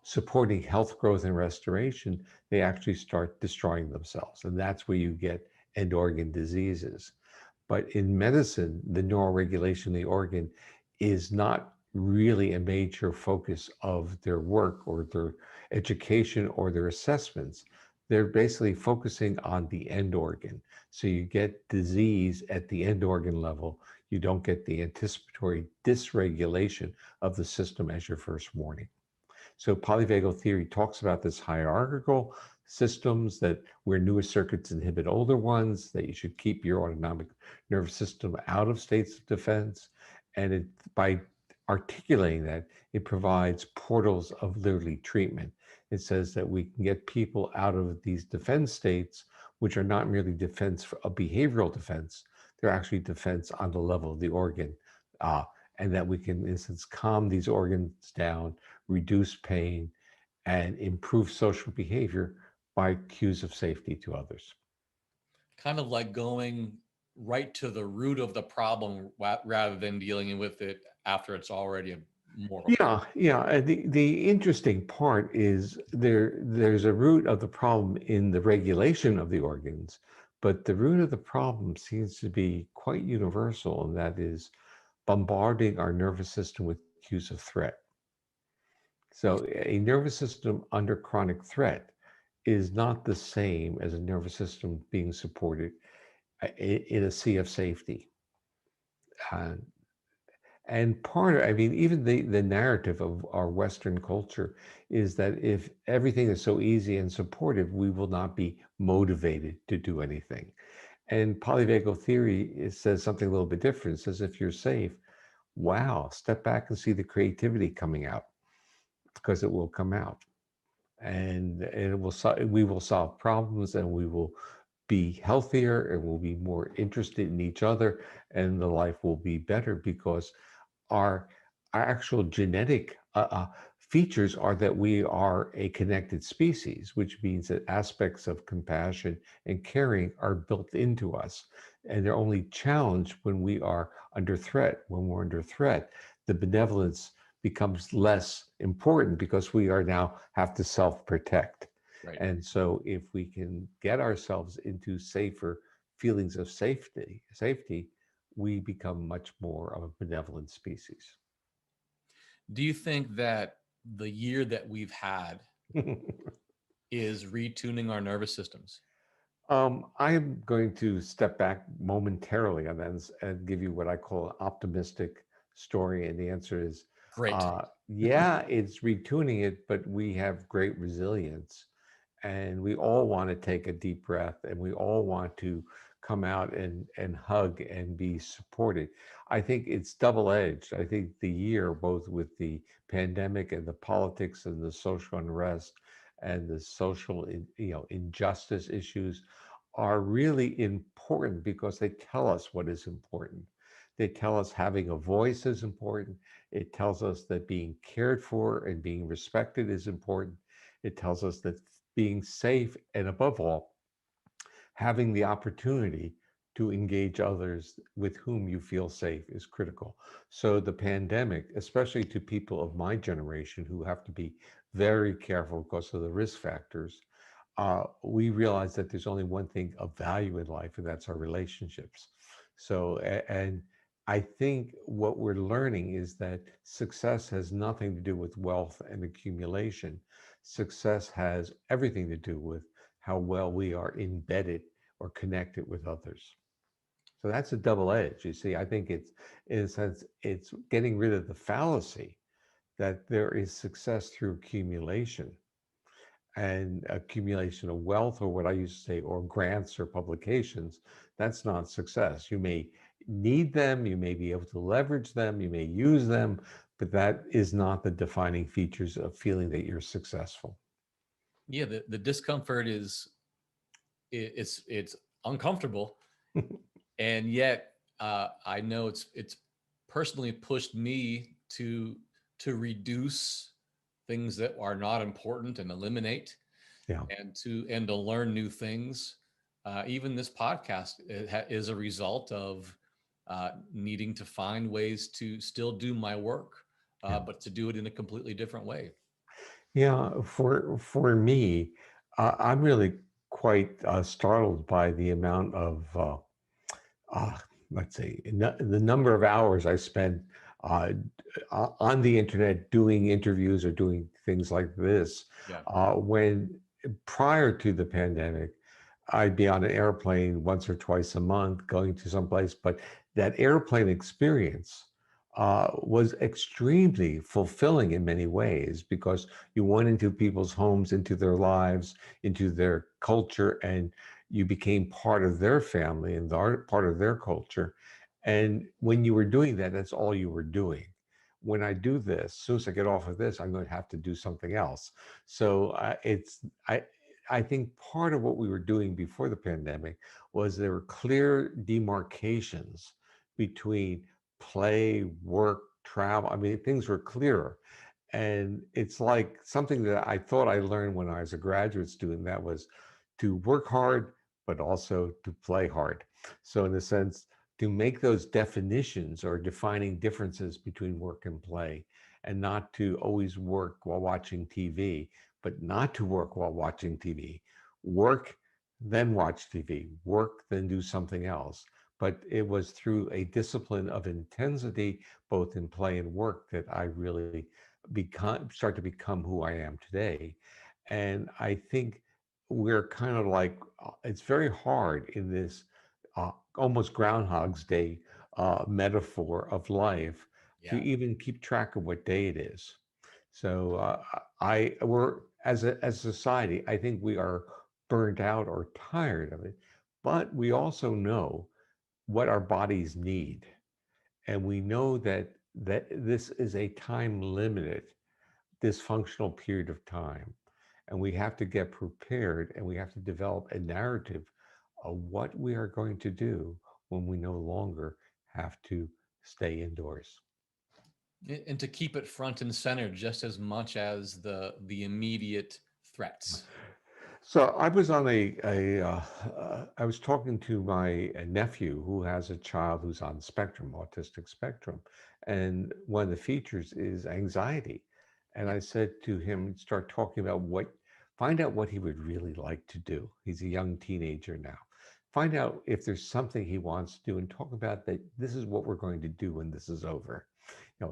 S2: supporting health, growth, and restoration, they actually start destroying themselves. And that's where you get end organ diseases. But in medicine, the neuroregulation of the organ is not really a major focus of their work or their education or their assessments. They're basically focusing on the end organ. So you get disease at the end organ level. You don't get the anticipatory dysregulation of the system as your first warning. So polyvagal theory talks about this hierarchical systems that where newer circuits inhibit older ones, that you should keep your autonomic nervous system out of states of defense. And by articulating that, it provides portals of literally treatment. It says that we can get people out of these defense states, which are not merely defense for a behavioral defense, they're actually defense on the level of the organ. Uh, and that we can, in instance, calm these organs down, reduce pain, and improve social behavior by cues of safety to others.
S1: Kind of like going right to the root of the problem rather than dealing with it after it's already more of a problem.
S2: Yeah. And the interesting part is there's a root of the problem in the regulation of the organs, but the root of the problem seems to be quite universal, and that is bombarding our nervous system with cues of threat. So a nervous system under chronic threat is not the same as a nervous system being supported in a sea of safety. Uh, and I mean, even the narrative of our Western culture is that if everything is so easy and supportive, we will not be motivated to do anything. And polyvagal theory says something a little bit different. It says if you're safe, wow, step back and see the creativity coming out because it will come out. And we will solve problems, and we will be healthier, and we'll be more interested in each other, and the life will be better because our our actual genetic features are that we are a connected species, which means that aspects of compassion and caring are built into us, and they're only challenged when we are under threat. When we're under threat, the benevolence becomes less important because we are now have to self-protect.
S1: Right.
S2: And so if we can get ourselves into safer feelings of safety, we become much more of a benevolent species.
S1: Do you think that the year that we've had is retuning our nervous systems?
S2: I'm going to step back momentarily on that and give you what I call an optimistic story. And the answer is,
S1: Great.
S2: yeah, it's retuning it, but we have great resilience. And we all want to take a deep breath, and we all want to come out and hug and be supported. I think it's double edged. I think the year, both with the pandemic and the politics and the social unrest and the social injustice issues, are really important because they tell us what is important. They tell us having a voice is important. It tells us that being cared for and being respected is important. It tells us that being safe, and above all, having the opportunity to engage others with whom you feel safe is critical. So the pandemic, especially to people of my generation who have to be very careful because of the risk factors, we realize that there's only one thing of value in life, and that's our relationships. So, and I think what we're learning is that success has nothing to do with wealth and accumulation. Success has everything to do with how well we are embedded or connected with others. So that's a double edge. You see, I think it's, in a sense, it's getting rid of the fallacy that there is success through accumulation and accumulation of wealth, or what I used to say, or grants or publications. That's not success. You may need them, you may be able to leverage them, you may use them, but that is not the defining features of feeling that you're successful.
S1: Yeah, the discomfort is it's uncomfortable, and yet I know it's personally pushed me to reduce things that are not important and eliminate,
S2: Yeah.
S1: and to learn new things. Even this podcast is a result of needing to find ways to still do my work,
S2: Yeah.
S1: but to do it in a completely different way.
S2: Yeah, for me, I'm really quite startled by the amount of uh, let's say, the number of hours I spent uh, on the internet doing interviews or doing things like this.
S1: Yeah.
S2: When prior to the pandemic, I'd be on an airplane once or twice a month going to someplace, but that airplane experience was extremely fulfilling in many ways because you went into people's homes, into their lives, into their culture, and you became part of their family and part of their culture. And when you were doing that, that's all you were doing. When I do this, as soon as I get off of this, I'm going to have to do something else. So I think part of what we were doing before the pandemic was there were clear demarcations between play, work, travel. I mean, things were clearer. And it's like something that I thought I learned when I was a graduate student, that was to work hard, but also to play hard. So, in a sense, to make those definitions or defining differences between work and play, and not to always work while watching TV, but not to work while watching TV. Work, then watch TV. Work, then do something else. But it was through a discipline of intensity, both in play and work, that I really start to become who I am today. And I think we're kind of like, it's very hard in this almost Groundhog's Day metaphor of life to
S1: Yeah.
S2: even keep track of what day it is. So we're as a society, I think we are burnt out or tired of it, but we also know what our bodies need, and we know that this is a time limited, dysfunctional period of time, and we have to get prepared, and we have to develop a narrative of what we are going to do when we no longer have to stay indoors.
S1: And to keep it front and center just as much as the immediate threats.
S2: So I was on I was talking to my nephew who has a child who's on spectrum, autistic spectrum, and one of the features is anxiety. And
S1: Yeah.
S2: I said to him, start talking about find out what he would really like to do. He's a young teenager now. Find out if there's something he wants to do and talk about that. This is what we're going to do when this is over.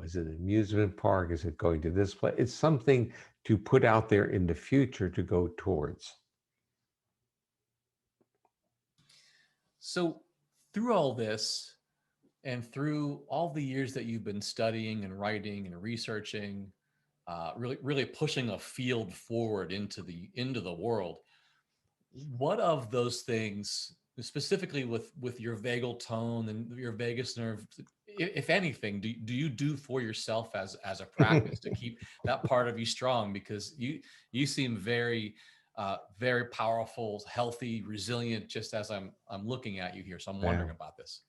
S2: Is it an amusement park? Is it going to this place? It's something to put out there in the future to go towards.
S1: So through all this and through all the years that you've been studying and writing and researching, really pushing a field forward into the world, what of those things, specifically with your vagal tone and your vagus nerve, if anything, do you do for yourself as a practice to keep that part of you strong? Because you seem very powerful, healthy, resilient, just as I'm looking at you here. So I'm
S2: Yeah.
S1: wondering about this.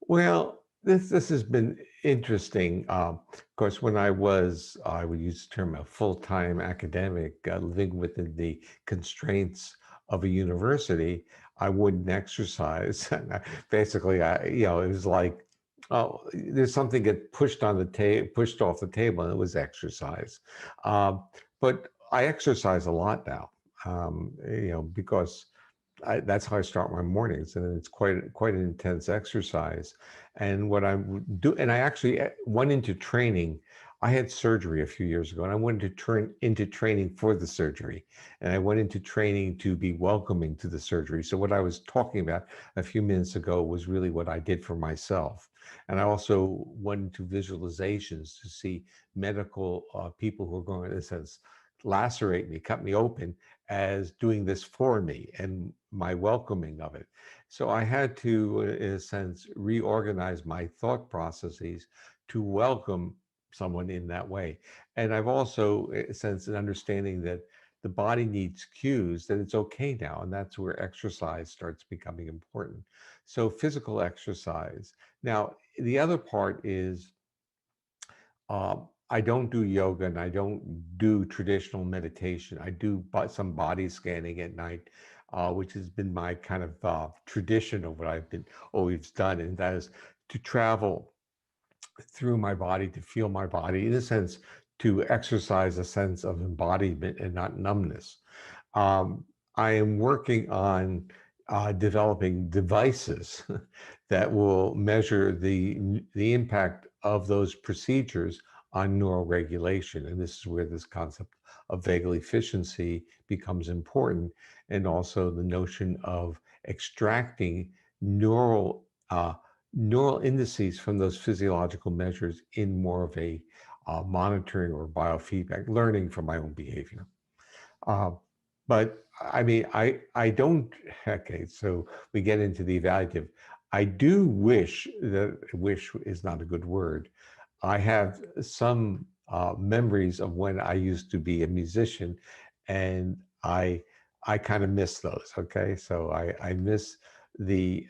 S2: Well, this has been interesting. Of course, when I would use the term a full-time academic, living within the constraints of a university, I wouldn't exercise. And basically, it was like, oh, there's something get pushed off the table, and it was exercise. Um, but I exercise a lot now, because that's how I start my mornings, and it's quite an intense exercise. And what I would do, and I actually went into training. I had surgery a few years ago, and I went to turn into training for the surgery, and I went into training to be welcoming to the surgery. So what I was talking about a few minutes ago was really what I did for myself, and I also went into visualizations to see medical people who are going, in a sense, lacerate me, cut me open, as doing this for me and my welcoming of it. So I had to, in a sense, reorganize my thought processes to welcome someone in that way. And I've also, in a sense, an understanding that the body needs cues, that it's okay now. And that's where exercise starts becoming important. So physical exercise. Now, the other part is I don't do yoga and I don't do traditional meditation. I do some body scanning at night, which has been my kind of tradition of what I've been always done, and that is to travel through my body, to feel my body, in a sense, to exercise a sense of embodiment and not numbness. Um, I am working on developing devices that will measure the impact of those procedures on neural regulation. And this is where this concept of vagal efficiency becomes important, and also the notion of extracting neural neural indices from those physiological measures in more of a monitoring or biofeedback, learning from my own behavior. Uh, but I mean, I don't, okay, so we get into the evaluative. I do wish that, wish is not a good word. I have some memories of when I used to be a musician, and I kind of miss those, okay? So I miss the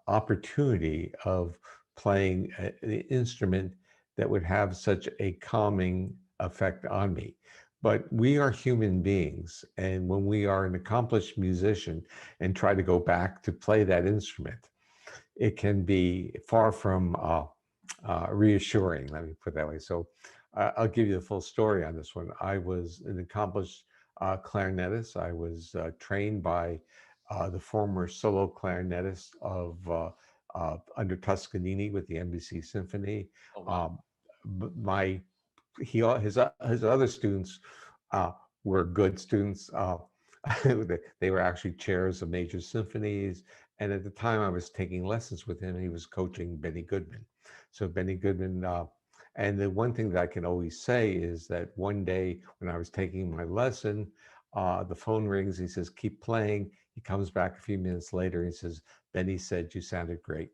S2: opportunity of playing an instrument that would have such a calming effect on me. But we are human beings, and when we are an accomplished musician and try to go back to play that instrument, it can be far from reassuring, let me put it that way. So I'll give you the full story on this one. I was an accomplished clarinetist. I was trained by the former solo clarinetist of under Toscanini with the NBC Symphony.
S1: Oh, wow.
S2: Um, my his other students uh, were good students. They were actually chairs of major symphonies. And at the time I was taking lessons with him, he was coaching Benny Goodman. So Benny Goodman, and the one thing that I can always say is that one day when I was taking my lesson, the phone rings. He says, "Keep playing." He comes back a few minutes later. He says, "Benny said you sounded great."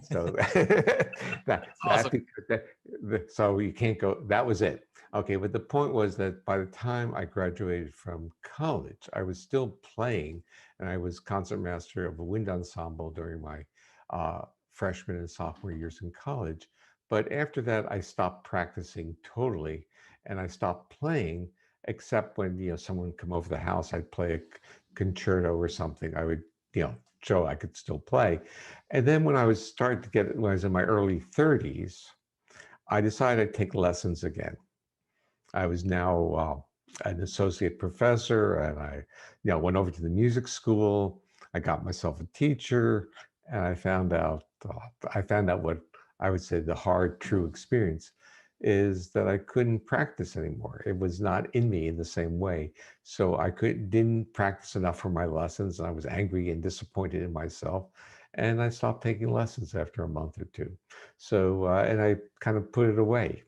S2: So
S1: Awesome.
S2: so you can't go. That was it. Okay, but the point was that by the time I graduated from college, I was still playing, and I was concertmaster of a wind ensemble during my freshman and sophomore years in college. But after that, I stopped practicing totally, and I stopped playing, except when someone would come over the house, I'd play a concerto or something. I would show I could still play. And then when I was starting to get, when I was in my early 30s, I decided I'd take lessons again. I was now an associate professor, and I, went over to the music school. I got myself a teacher, and I found out what I would say the hard, true experience is that I couldn't practice anymore. It was not in me in the same way. So I didn't practice enough for my lessons, and I was angry and disappointed in myself. And I stopped taking lessons after a month or two. So, and I kind of put it away.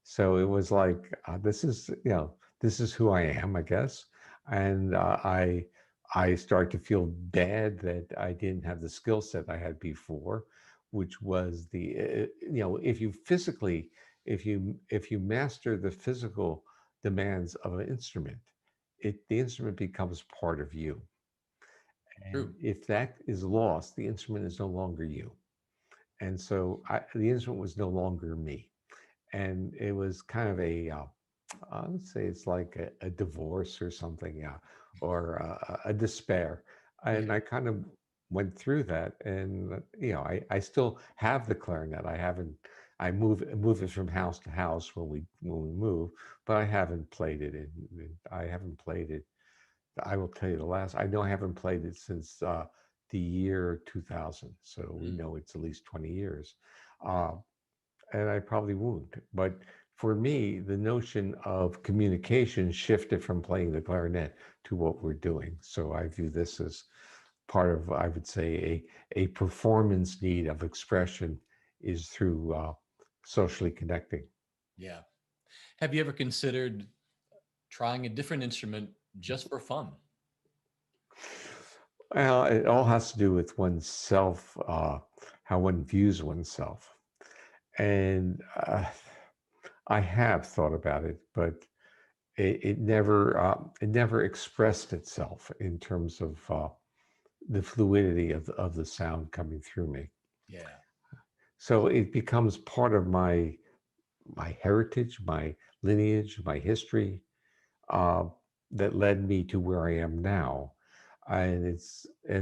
S2: So it was like, this is who I am, I guess. And I started to feel bad that I didn't have the skill set I had before, which was if you physically, if you master the physical demands of an instrument, the instrument becomes part of you. And
S1: True.
S2: if that is lost, the instrument is no longer you. And so the instrument was no longer me. And it was kind of I would say it's like a divorce or something, yeah, or a despair.
S1: Yeah.
S2: And I kind of went through that, and I still have the clarinet. I haven't. I move it from house to house when we move, but I haven't played it. I haven't played it. I will tell you the last. I know I haven't played it since the year 2000. So we
S1: Mm.
S2: know it's at least 20 years. Uh, and I probably won't. But for me, the notion of communication shifted from playing the clarinet to what we're doing. So I view this as part of, I would say, a performance need of expression is through socially connecting.
S1: Yeah. Have you ever considered trying a different instrument just for fun?
S2: Well, it all has to do with oneself, how one views oneself. And I have thought about it, but it never expressed itself in terms of the fluidity of the sound coming through me.
S1: Yeah.
S2: So it becomes part of my heritage, my lineage, my history uh, that led me to where I am now. And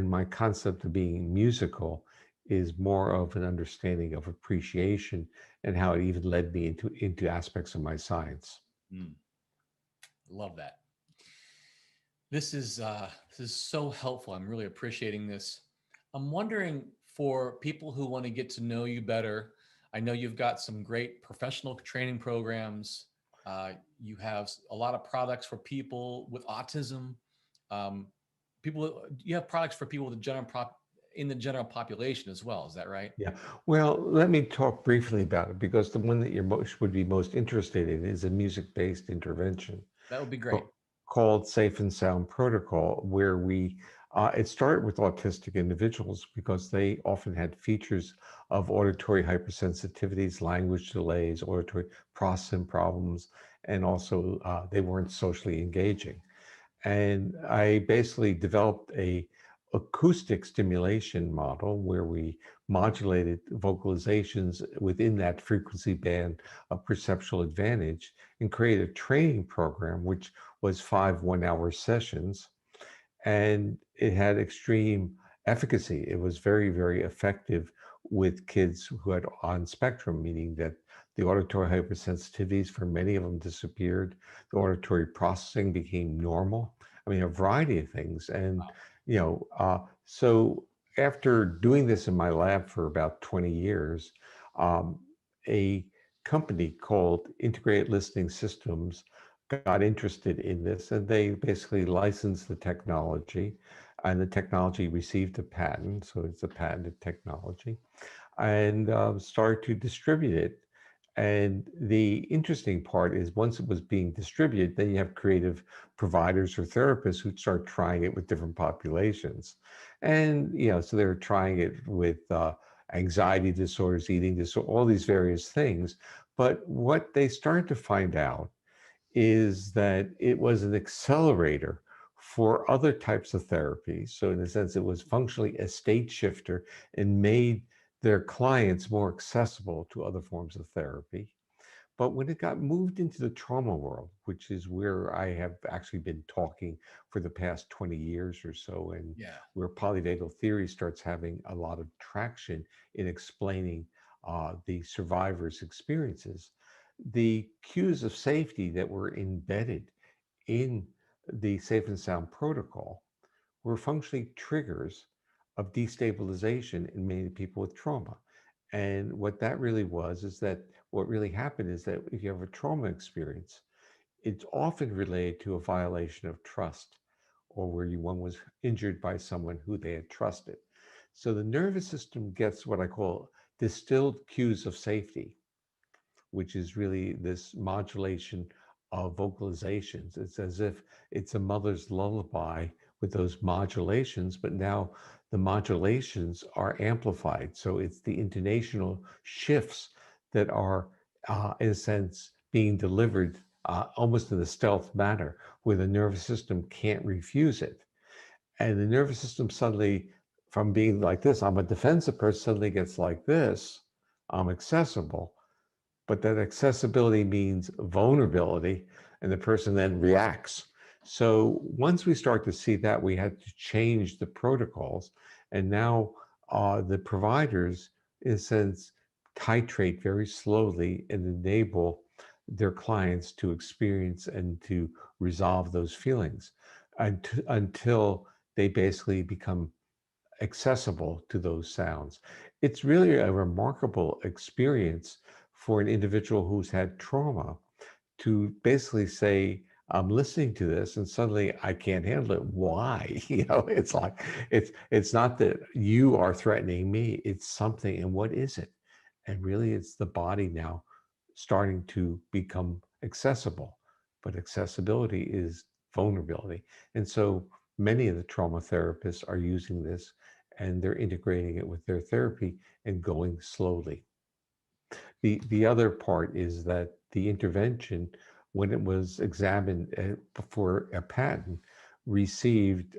S2: my concept of being musical is more of an understanding of appreciation and how it even led me into aspects of my science.
S1: Mm. Love that. This is so helpful. I'm really appreciating this. I'm wondering, for people who want to get to know you better, I know you've got some great professional training programs. Uh, you have a lot of products for people with autism. Um, you have products for people with in the general population as well. Is that right?
S2: Yeah. Well, let me talk briefly about it because the one that would be most interested in is a music-based intervention
S1: That would be great.
S2: ca- called Safe and Sound Protocol, where it started with autistic individuals because they often had features of auditory hypersensitivities, language delays, auditory processing problems, and also they weren't socially engaging. And I basically developed a acoustic stimulation model where we modulated vocalizations within that frequency band of perceptual advantage and created a training program which was 5 1-hour sessions, and it had extreme efficacy. It was very, very effective with kids who had on spectrum, meaning that the auditory hypersensitivities for many of them disappeared. The auditory processing became normal. I mean, a variety of things. And, so after doing this in my lab for about 20 years, um, a company called Integrated Listening Systems got interested in this, and they basically licensed the technology, and the technology received a patent, so it's a patented technology, and started to distribute it. And the interesting part is once it was being distributed, then you have creative providers or therapists who start trying it with different populations. And, so they're trying it with anxiety disorders, eating disorders, all these various things. But what they started to find out is that it was an accelerator for other types of therapy. So, in a sense, it was functionally a state shifter and made their clients more accessible to other forms of therapy. But when it got moved into the trauma world, which is where I have actually been talking for the past 20 years or so, and
S1: Yeah.
S2: where polyvagal theory starts having a lot of traction in explaining the survivors' experiences, the cues of safety that were embedded in the Safe and Sound protocol were functionally triggers of destabilization in many people with trauma. And what that really was is that what really happened is that if you have a trauma experience, it's often related to a violation of trust or where one was injured by someone who they had trusted. So the nervous system gets what I call distilled cues of safety, which is really this modulation of vocalizations. It's as if it's a mother's lullaby with those modulations, but now the modulations are amplified. So it's the intonational shifts that are, in a sense, being delivered almost in a stealth manner, where the nervous system can't refuse it. And the nervous system suddenly, from being like this, I'm a defensive person, suddenly gets like this, I'm accessible, but that accessibility means vulnerability, and the person then reacts. So once we start to see that, we had to change the protocols, and now the providers, in a sense, titrate very slowly and enable their clients to experience and to resolve those feelings until they basically become accessible to those sounds. It's really a remarkable experience for an individual who's had trauma to basically say, I'm listening to this and suddenly I can't handle it. Why? It's like it's not that you are threatening me, it's something. And what is it? And really it's the body now starting to become accessible. But accessibility is vulnerability. And so many of the trauma therapists are using this and they're integrating it with their therapy and going slowly. The other part is that the intervention, when it was examined for a patent, received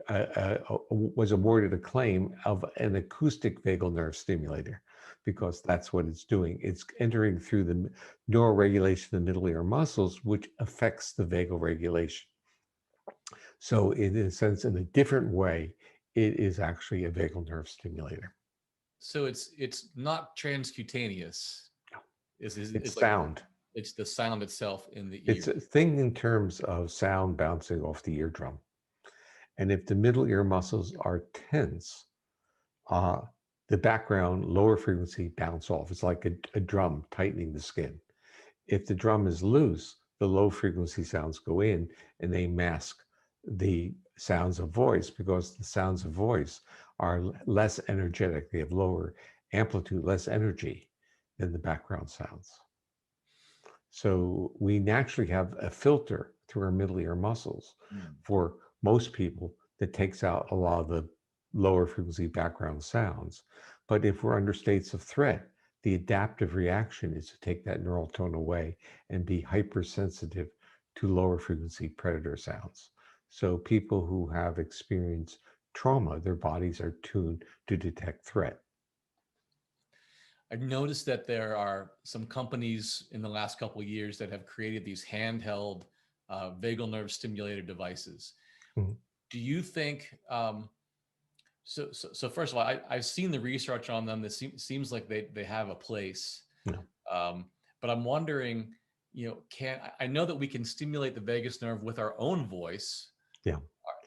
S2: was awarded a claim of an acoustic vagal nerve stimulator because that's what it's doing. It's entering through the neuroregulation of the middle ear muscles, which affects the vagal regulation. So, in a sense, in a different way, it is actually a vagal nerve stimulator.
S1: So it's not transcutaneous.
S2: It's
S1: It's like
S2: sound.
S1: it's the sound itself in the
S2: It's
S1: ear.
S2: a thing in terms of sound bouncing off the eardrum. And if the middle ear muscles are tense, uh, the background lower frequency bounce off. It's like a drum tightening the skin. If the drum is loose, the low frequency sounds go in and they mask the sounds of voice because the sounds of voice are less energetic. They have lower amplitude, less energy than the background sounds. So we naturally have a filter through our middle ear muscles
S1: Mm.
S2: for most people that takes out a lot of the lower frequency background sounds. But if we're under states of threat, the adaptive reaction is to take that neural tone away and be hypersensitive to lower frequency predator sounds. So people who have experienced trauma, their bodies are tuned to detect threat.
S1: I've noticed that there are some companies in the last couple of years that have created these handheld vagal nerve stimulator devices.
S2: Mhm.
S1: Do you think so first of all, I've seen the research on them. That seems like they have a place,
S2: Yeah.
S1: um, but I'm wondering, can I know that we can stimulate the vagus nerve with our own voice?
S2: Yeah.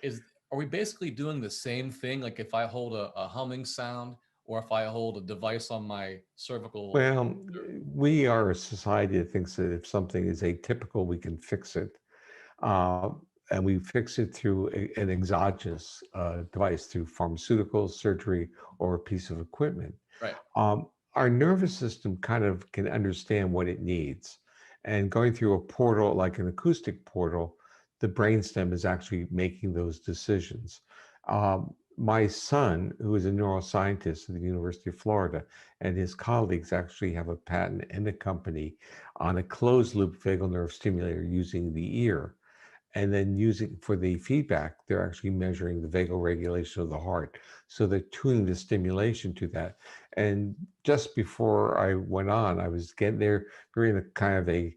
S1: Is are we basically doing the same thing? Like if I hold a humming sound, or if I hold a device on my cervical?
S2: Well, we are a society that thinks that if something is atypical, we can fix it. Uh, and we fix it through an exogenous device, through pharmaceuticals, surgery, or a piece of equipment.
S1: Right.
S2: Our nervous system kind of can understand what it needs. And going through a portal, like an acoustic portal, the brainstem is actually making those decisions. My son, who is a neuroscientist at the University of Florida, and his colleagues actually have a patent and a company on a closed loop vagal nerve stimulator using the ear. And then using for the feedback, they're actually measuring the vagal regulation of the heart. So they're tuning the stimulation to that. And just before I went on, I was getting there during a kind of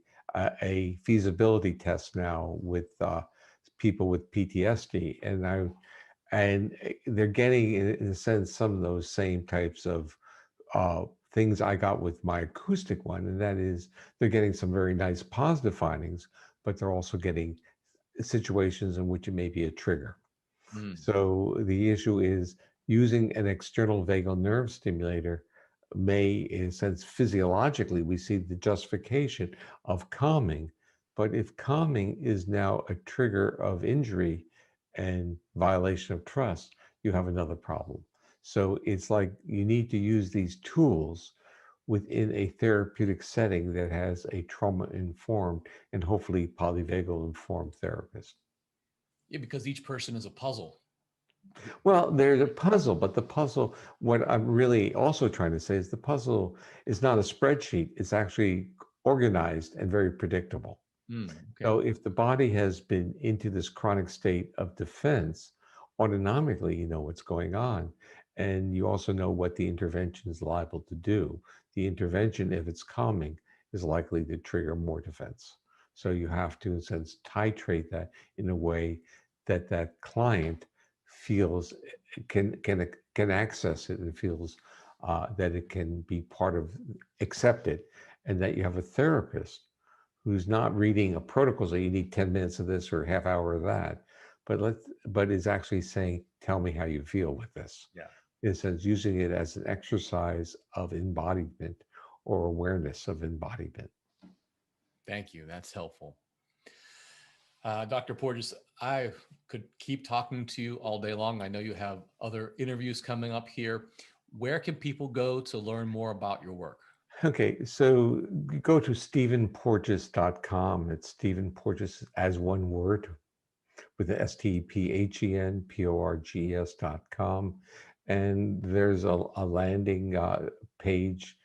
S2: a feasibility test now with people with PTSD, and they're getting in a sense some of those same types of things I got with my acoustic one, and that is they're getting some very nice positive findings, but they're also getting situations in which it may be a trigger.
S1: Mm.
S2: So the issue is using an external vagal nerve stimulator may, in a sense, physiologically, we see the justification of calming. But if calming is now a trigger of injury and violation of trust, you have another problem. So it's like you need to use these tools within a therapeutic setting that has a trauma informed and hopefully polyvagal informed therapist.
S1: Yeah, because each person is a puzzle.
S2: Well, there's a puzzle, but the puzzle, what I'm really also trying to say is the puzzle is not a spreadsheet, it's actually organized and very predictable.
S1: Mm, okay.
S2: So if the body has been into this chronic state of defense, autonomically you know what's going on. And you also know what the intervention is liable to do. The intervention, if it's calming, is likely to trigger more defense. So you have to, in a sense, titrate that in a way that that client feels can access it and feels that it can be part of accepted, and that you have a therapist who's not reading a protocol saying you need 10 minutes of this or a half hour of that, but is actually saying, tell me how you feel with this.
S1: Yeah.
S2: In a sense, using it as an exercise of embodiment or awareness of embodiment.
S1: Thank you. That's helpful. Dr. Porges, I could keep talking to you all day long. I know you have other interviews coming up here. Where can people go to learn more about your work?
S2: Okay, so go to stephenporges.com. It's Stephen Porges as one word with the stephenporges.com. And there's a landing page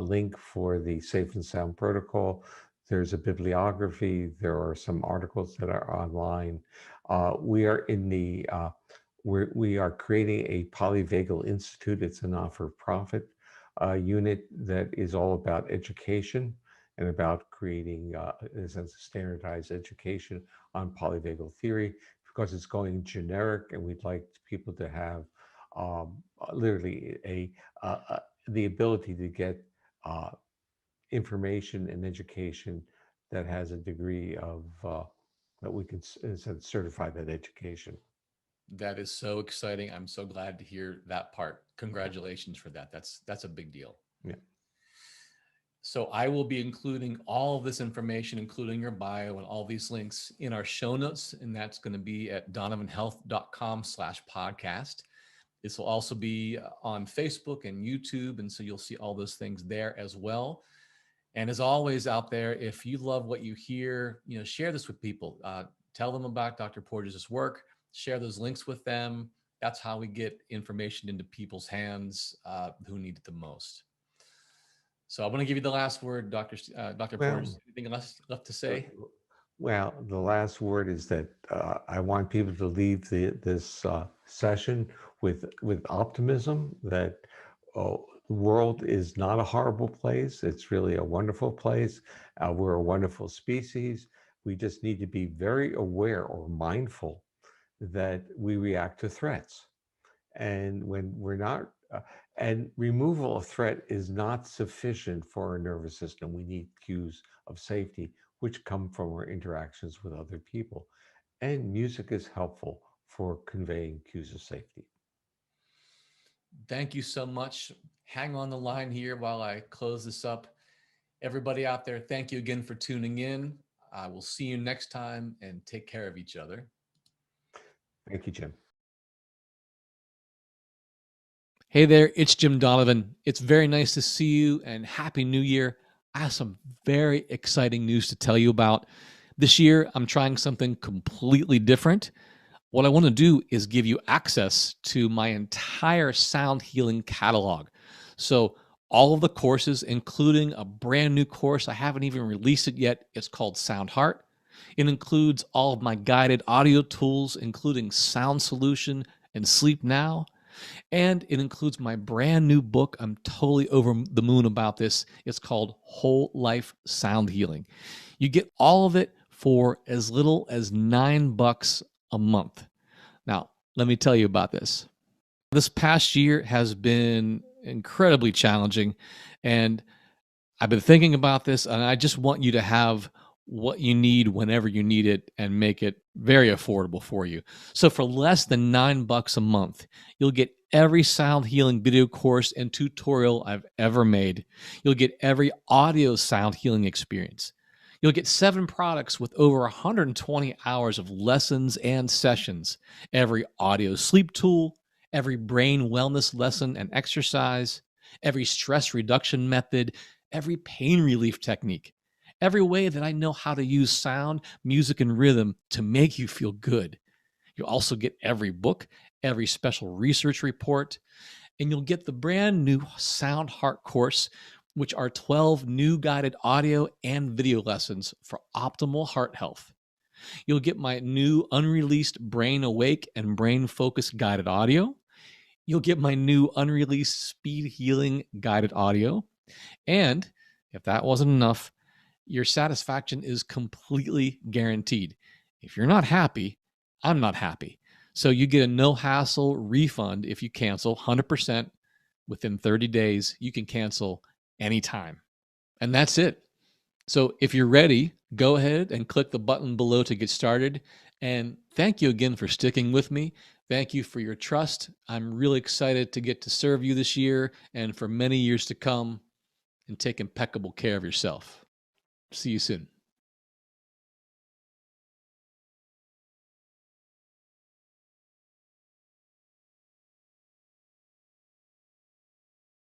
S2: link for the Safe and Sound Protocol. There's a bibliography. There are some articles that are online. We are in the we are creating a Polyvagal Institute. It's a not-for-profit unit that is all about education and about creating, in a sense, standardized education on polyvagal theory, because it's going generic, and we'd like people to have literally the ability to get uh, information and education that has a degree of that we can certify that education.
S1: That is so exciting. I'm so glad to hear that part. Congratulations for that. That's a big deal.
S2: Yeah.
S1: So I will be including all of this information, including your bio and all these links in our show notes. And that's going to be at donovanhealth.com/podcast. This will also be on Facebook and YouTube. And so you'll see all those things there as well. And as always out there, if you love what you hear, share this with people. Tell them about Dr. Porges' work, share those links with them. That's how we get information into people's hands who need it the most. So I want to give you the last word, Dr. Porges. Anything left to say?
S2: Well, the last word is that I want people to leave this session with optimism that the world is not a horrible place. It's really a wonderful place. We're a wonderful species. We just need to be very aware or mindful that we react to threats. And when we're not, and removal of threat is not sufficient for our nervous system. We need cues of safety, which come from our interactions with other people. And music is helpful for conveying cues of safety.
S1: Thank you so much. Hang on the line here while I close this up. Everybody out there, thank you again for tuning in. I will see you next time, and take care of each other.
S2: Thank you, Jim.
S1: Hey there, it's Jim Donovan. It's very nice to see you, and Happy New Year. I have some very exciting news to tell you about. This year, I'm trying something completely different. What I want to do is give you access to my entire sound healing catalog. So all of the courses, including a brand new course, I haven't even released it yet. It's called Sound Heart. It includes all of my guided audio tools, including Sound Solution and Sleep Now. And it includes my brand new book. I'm totally over the moon about this. It's called Whole Life Sound Healing. You get all of it for as little as $9 a month. Now, let me tell you about this. This past year has been incredibly challenging, and I've been thinking about this, and I just want you to have what you need whenever you need it and make it very affordable for you. So for less than $9 a month, you'll get every sound healing video course and tutorial I've ever made. You'll get every audio sound healing experience. You'll get 7 products with over 120 hours of lessons and sessions, every audio sleep tool, every brain wellness lesson and exercise, every stress reduction method, every pain relief technique, every way that I know how to use sound, music, and rhythm to make you feel good. You'll also get every book, every special research report, and you'll get the brand new Sound Heart course, which are 12 new guided audio and video lessons for optimal heart health. You'll get my new unreleased Brain Awake and Brain Focus guided audio. You'll get my new unreleased Speed Healing guided audio. And if that wasn't enough, your satisfaction is completely guaranteed. If you're not happy, I'm not happy. So you get a no-hassle refund if you cancel 100% within 30 days. You can cancel anytime. And that's it. So if you're ready, go ahead and click the button below to get started. And thank you again for sticking with me. Thank you for your trust. I'm really excited to get to serve you this year and for many years to come, and take impeccable care of yourself. See you soon.